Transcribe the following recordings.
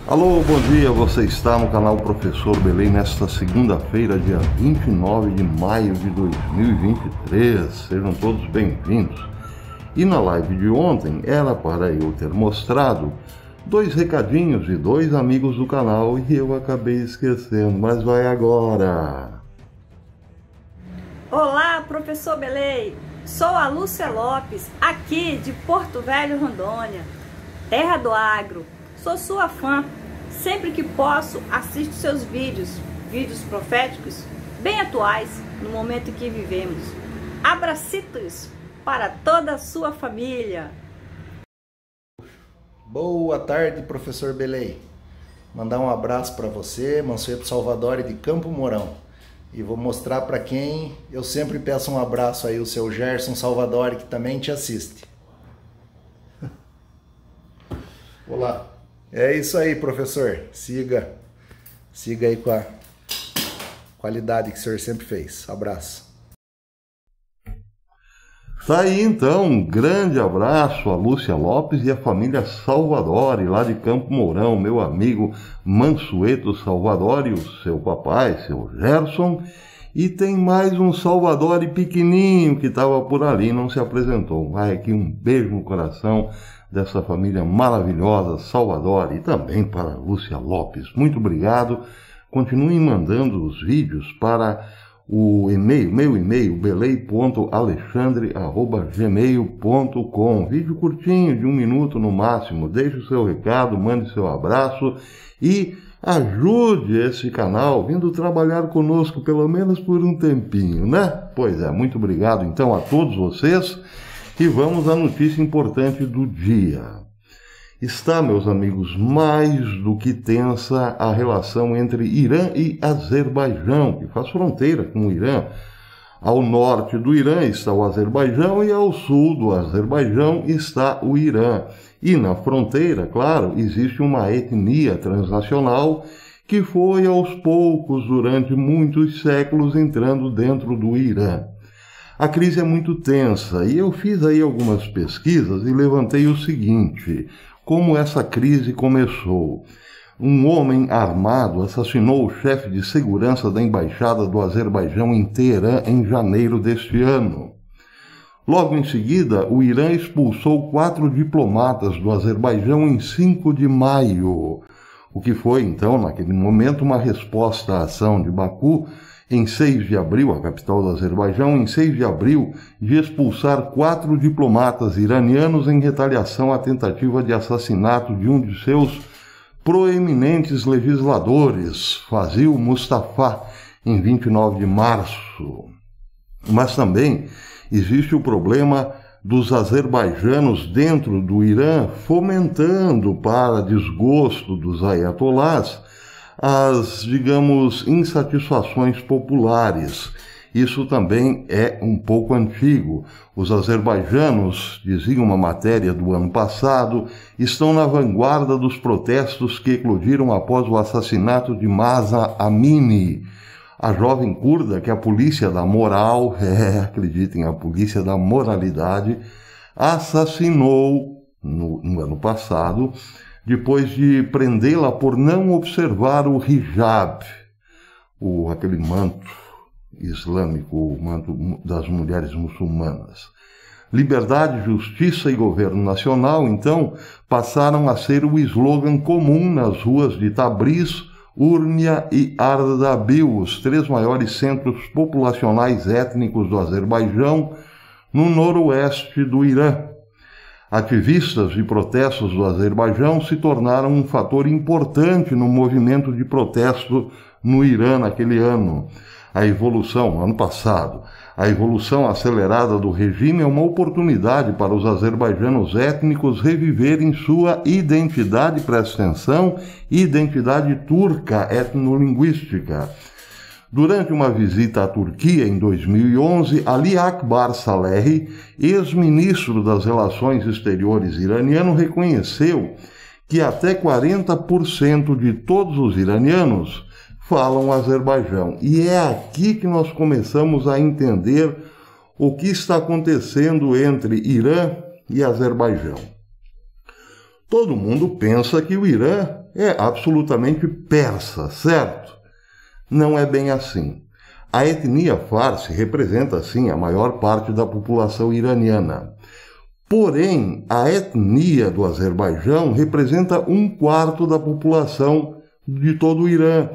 Alô, bom dia, você está no canal Professor Belém nesta segunda-feira, dia 29 de maio de 2023. Sejam todos bem-vindos. E na live de ontem era para eu ter mostrado dois recadinhos de dois amigos do canal e eu acabei esquecendo, mas vai agora. Olá, professor Belém! Sou a Lúcia Lopes, aqui de Porto Velho, Rondônia, terra do agro. Sou sua fã. Sempre que posso, assisto seus vídeos proféticos, bem atuais, no momento em que vivemos. Abracitos para toda a sua família. Boa tarde, professor Belém. Mandar um abraço para você, Mansueto Salvadori de Campo Mourão. E vou mostrar para quem eu sempre peço um abraço aí, o seu Gerson Salvadori, que também te assiste. Olá. É isso aí, professor. Siga aí com a qualidade que o senhor sempre fez. Abraço. Tá aí então, um grande abraço a Lúcia Lopes e a família Salvadori, lá de Campo Mourão, meu amigo Mansueto Salvadori, o seu papai, seu Gerson, e tem mais um Salvadori pequenininho que estava por ali, não se apresentou. Vai aqui um beijo no coração dessa família maravilhosa, Salvadori, e também para a Lúcia Lopes. Muito obrigado. Continuem mandando os vídeos para o e-mail, meu e-mail, belei.alexandre@gmail.com. Vídeo curtinho, de 1 minuto no máximo. Deixe o seu recado, mande seu abraço e ajude esse canal vindo trabalhar conosco pelo menos por um tempinho, né? Pois é, muito obrigado então a todos vocês e vamos à notícia importante do dia. Está, meus amigos, mais do que tensa a relação entre Irã e Azerbaijão, que faz fronteira com o Irã. Ao norte do Irã está o Azerbaijão e ao sul do Azerbaijão está o Irã. E na fronteira, claro, existe uma etnia transnacional que foi aos poucos, durante muitos séculos, entrando dentro do Irã. A crise é muito tensa e eu fiz aí algumas pesquisas e levantei o seguinte: como essa crise começou. Um homem armado assassinou o chefe de segurança da embaixada do Azerbaijão em Teherã em janeiro deste ano. Logo em seguida, o Irã expulsou 4 diplomatas do Azerbaijão em 5 de maio, o que foi, então, naquele momento, uma resposta à ação de Baku, em 6 de abril, a capital do Azerbaijão, em 6 de abril, de expulsar 4 diplomatas iranianos em retaliação à tentativa de assassinato de um de seus proeminentes legisladores, Fazil Mustafa, em 29 de março. Mas também existe o problema dos azerbaijanos dentro do Irã fomentando, para desgosto dos ayatolás, as, digamos, insatisfações populares. Isso também é um pouco antigo. Os azerbaijanos, dizia uma matéria do ano passado, estão na vanguarda dos protestos que eclodiram após o assassinato de Mahsa Amini, a jovem curda que a polícia da moral, acreditem, a polícia da moralidade, assassinou no ano passado, depois de prendê-la por não observar o hijab, aquele manto islâmico, o manto das mulheres muçulmanas. Liberdade, justiça e governo nacional, então, passaram a ser o slogan comum nas ruas de Tabriz, Urmia e Ardabil, os 3 maiores centros populacionais étnicos do Azerbaijão, no noroeste do Irã. Ativistas de protestos do Azerbaijão se tornaram um fator importante no movimento de protesto no Irã naquele ano. Ano passado, a evolução acelerada do regime é uma oportunidade para os azerbaijanos étnicos reviverem sua identidade, presta atenção, identidade turca etnolinguística. Durante uma visita à Turquia em 2011, Ali Akbar Salehi, ex-ministro das Relações Exteriores iraniano, reconheceu que até 40% de todos os iranianos falam Azerbaijão. E é aqui que nós começamos a entender o que está acontecendo entre Irã e Azerbaijão. Todo mundo pensa que o Irã é absolutamente persa, certo? Não é bem assim. A etnia Farsi representa, sim, a maior parte da população iraniana. Porém, a etnia do Azerbaijão representa 1/4 da população de todo o Irã.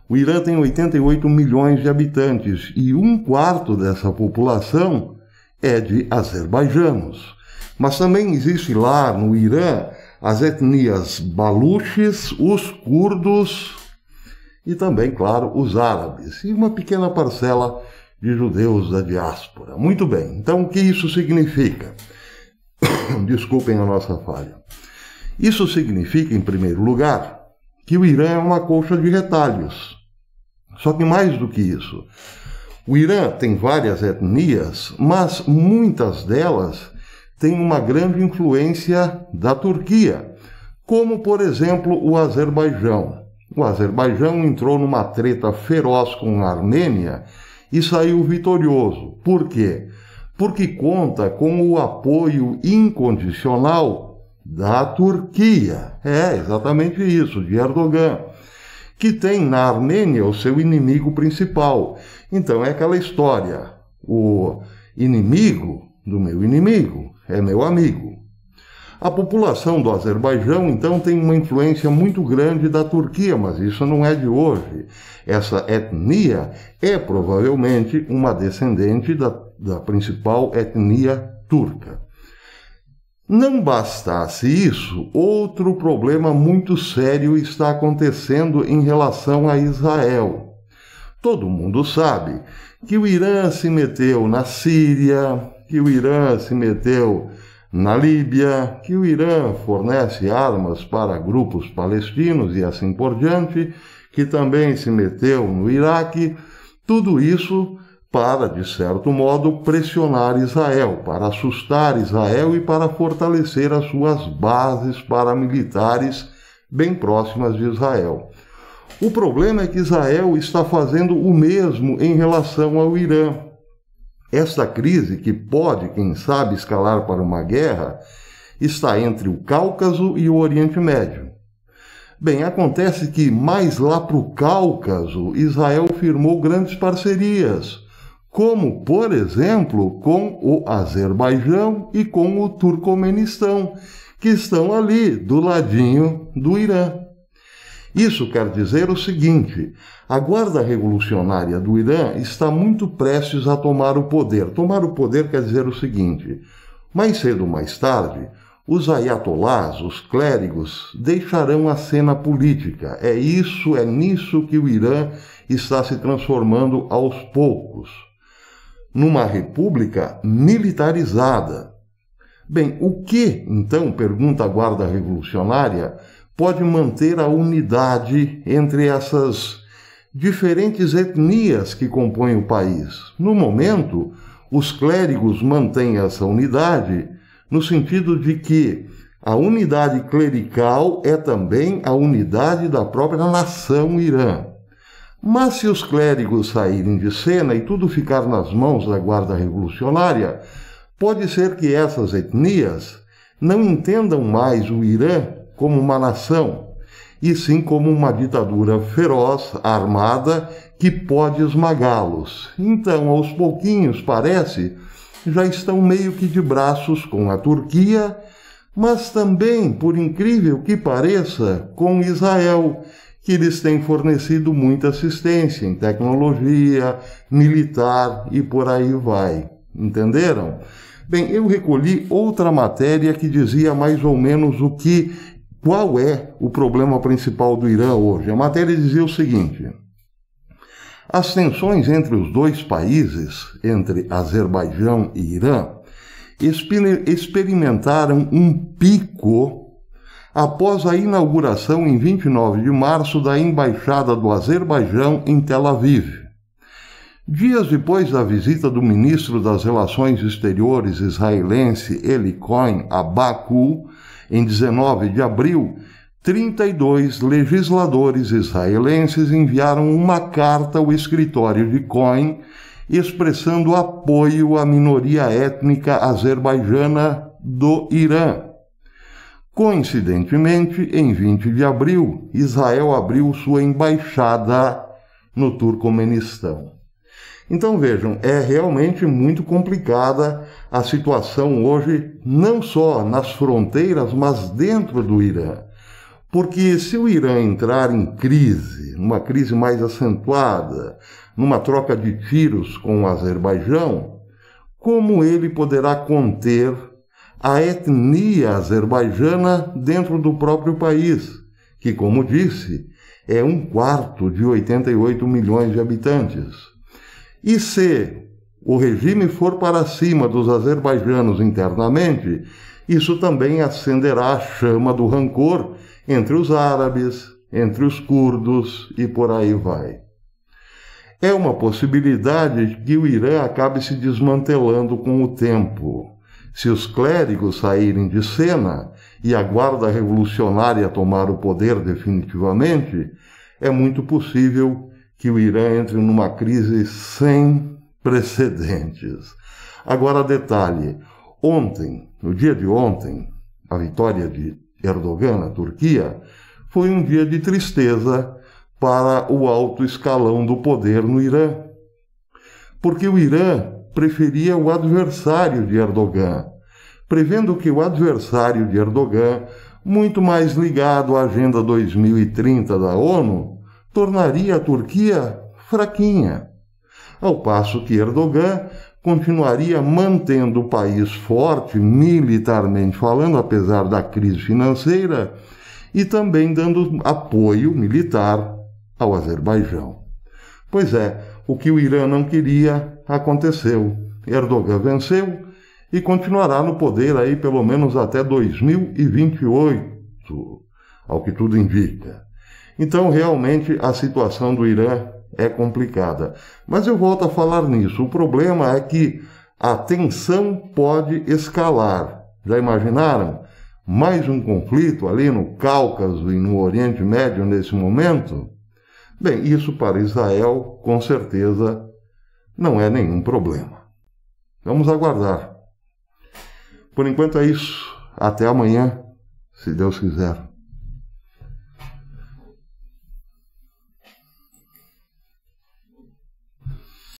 O Irã tem 88 milhões de habitantes e 1/4 dessa população é de azerbaijanos. Mas também existe lá no Irã as etnias baluches, os curdos e também, claro, os árabes e uma pequena parcela de judeus da diáspora. Muito bem, então o que isso significa? Desculpem a nossa falha. Isso significa, em primeiro lugar, que o Irã é uma colcha de retalhos. Só que mais do que isso, o Irã tem várias etnias, mas muitas delas têm uma grande influência da Turquia, como, por exemplo, o Azerbaijão. O Azerbaijão entrou numa treta feroz com a Armênia e saiu vitorioso. Por quê? Porque conta com o apoio incondicional da Turquia. É exatamente isso, de Erdogan, que tem na Armênia o seu inimigo principal. Então é aquela história, o inimigo do meu inimigo é meu amigo. A população do Azerbaijão, então, tem uma influência muito grande da Turquia, mas isso não é de hoje. Essa etnia é provavelmente uma descendente da principal etnia turca. Não bastasse isso, outro problema muito sério está acontecendo em relação a Israel. Todo mundo sabe que o Irã se meteu na Síria, que o Irã se meteu na Líbia, que o Irã fornece armas para grupos palestinos e assim por diante, que também se meteu no Iraque, tudo isso para, de certo modo, pressionar Israel, para assustar Israel e para fortalecer as suas bases paramilitares bem próximas de Israel. O problema é que Israel está fazendo o mesmo em relação ao Irã. Esta crise, que pode, quem sabe, escalar para uma guerra, está entre o Cáucaso e o Oriente Médio. Bem, acontece que mais lá para o Cáucaso, Israel firmou grandes parcerias, como, por exemplo, com o Azerbaijão e com o Turcomenistão, que estão ali, do ladinho do Irã. Isso quer dizer o seguinte: a Guarda Revolucionária do Irã está muito prestes a tomar o poder. Tomar o poder quer dizer o seguinte: mais cedo ou mais tarde, os ayatolás, os clérigos, deixarão a cena política. É nisso que o Irã está se transformando aos poucos, numa república militarizada. Bem, o que, então, pergunta a Guarda Revolucionária, pode manter a unidade entre essas diferentes etnias que compõem o país? No momento, os clérigos mantêm essa unidade no sentido de que a unidade clerical é também a unidade da própria nação Irã. Mas se os clérigos saírem de cena e tudo ficar nas mãos da Guarda Revolucionária, pode ser que essas etnias não entendam mais o Irã como uma nação, e sim como uma ditadura feroz, armada, que pode esmagá-los. Então, aos pouquinhos, parece, já estão meio que de braços com a Turquia, mas também, por incrível que pareça, com Israel, que lhes tem fornecido muita assistência em tecnologia, militar e por aí vai. Entenderam? Bem, eu recolhi outra matéria que dizia mais ou menos qual é o problema principal do Irã hoje. A matéria dizia o seguinte: as tensões entre os dois países, entre Azerbaijão e Irã, experimentaram um pico após a inauguração em 29 de março da Embaixada do Azerbaijão em Tel Aviv. Dias depois da visita do ministro das Relações Exteriores israelense Eli Cohen a Baku, em 19 de abril, 32 legisladores israelenses enviaram uma carta ao escritório de Cohen expressando apoio à minoria étnica azerbaijana do Irã. Coincidentemente, em 20 de abril, Israel abriu sua embaixada no Turcomenistão. Então vejam, é realmente muito complicada a situação hoje, não só nas fronteiras, mas dentro do Irã. Porque se o Irã entrar em crise, numa crise mais acentuada, numa troca de tiros com o Azerbaijão, como ele poderá conter a etnia azerbaijana dentro do próprio país, que, como disse, é 1/4 de 88 milhões de habitantes? E se o regime for para cima dos azerbaijanos internamente, isso também acenderá a chama do rancor entre os árabes, entre os curdos e por aí vai. É uma possibilidade que o Irã acabe se desmantelando com o tempo. Se os clérigos saírem de cena e a guarda revolucionária tomar o poder definitivamente, é muito possível que o Irã entre numa crise sem precedentes. Agora, detalhe, ontem, no dia de ontem, a vitória de Erdogan na Turquia foi um dia de tristeza para o alto escalão do poder no Irã, porque o Irã preferia o adversário de Erdogan, prevendo que o adversário de Erdogan, muito mais ligado à Agenda 2030 da ONU, tornaria a Turquia fraquinha, ao passo que Erdogan continuaria mantendo o país forte militarmente falando, apesar da crise financeira, e também dando apoio militar ao Azerbaijão. Pois é, o que o Irã não queria aconteceu. Erdogan venceu e continuará no poder aí pelo menos até 2028, ao que tudo indica. Então, realmente, a situação do Irã é complicada. Mas eu volto a falar nisso. O problema é que a tensão pode escalar. Já imaginaram? Mais um conflito ali no Cáucaso e no Oriente Médio nesse momento? Bem, isso para Israel, com certeza, não é nenhum problema. Vamos aguardar. Por enquanto é isso. Até amanhã, se Deus quiser.